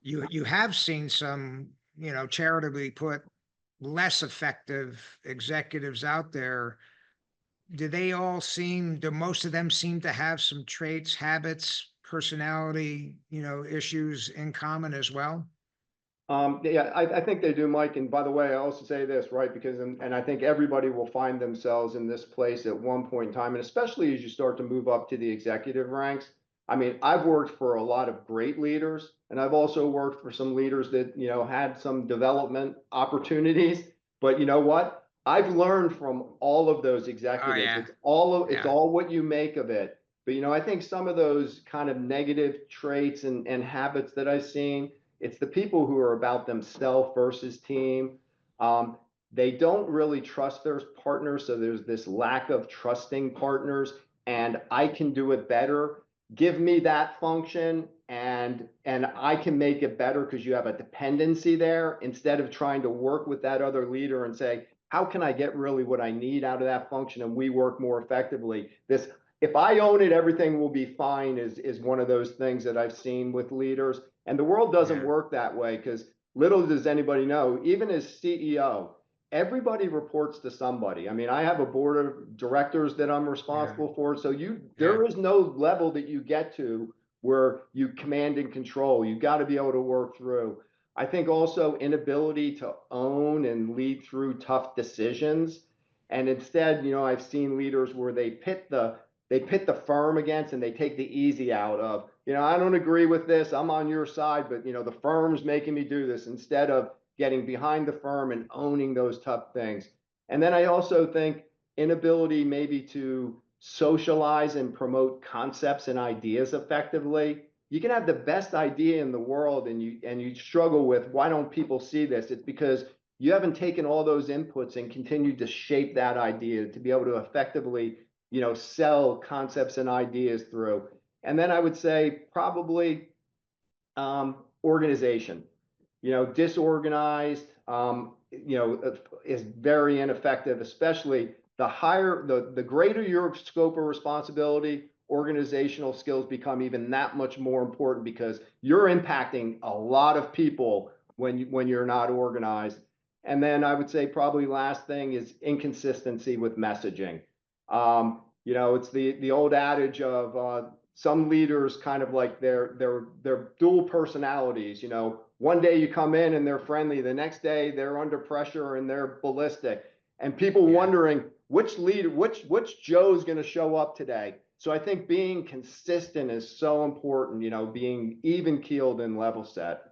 you have seen some, charitably put, less effective executives out there. Do most of them seem to have some traits, habits, personality, issues in common as well? Yeah, I think they do, Mike. And by the way, I also say this, right? Because, and I think everybody will find themselves in this place at one point in time, and especially as you start to move up to the executive ranks. I mean, I've worked for a lot of great leaders, and I've also worked for some leaders that, had some development opportunities. But you know what? I've learned from all of those Oh executives. yeah, It's yeah, all what you make of it. But I think some of those kind of negative traits and habits that I've seen, it's the people who are about themselves versus team. Um, they don't really trust their partners, so there's this lack of trusting partners. And I can do it better. Give me that function, and I can make it better because you have a dependency there. Instead of trying to work with that other leader and say, how can I get really what I need out of that function and we work more effectively? This, if I own it, everything will be fine, is one of those things that I've seen with leaders. And the world doesn't yeah, work that way because little does anybody know, even as CEO, everybody reports to somebody. I mean, I have a board of directors that I'm yeah, responsible for. So yeah, there is no level that you get to where you command and control. You got to be able to work through. I think also inability to own and lead through tough decisions. And instead, I've seen leaders where they pit the firm against, and they take the easy out of, I don't agree with this, I'm on your side, but the firm's making me do this, instead of getting behind the firm and owning those tough things. And then I also think inability maybe to socialize and promote concepts and ideas effectively. You can have the best idea in the world, and you struggle with, why don't people see this? It's because you haven't taken all those inputs and continued to shape that idea to be able to effectively, sell concepts and ideas through. And then I would say probably organization. Disorganized, is very ineffective, especially the greater your scope of responsibility, organizational skills become even that much more important because you're impacting a lot of people when you're not organized. And then I would say probably last thing is inconsistency with messaging. It's the old adage of some leaders kind of like they're dual personalities. One day you come in and they're friendly, the next day they're under pressure and they're ballistic, and people yeah. wondering which Joe's going to show up today. So I think being consistent is so important. Being even keeled and level set.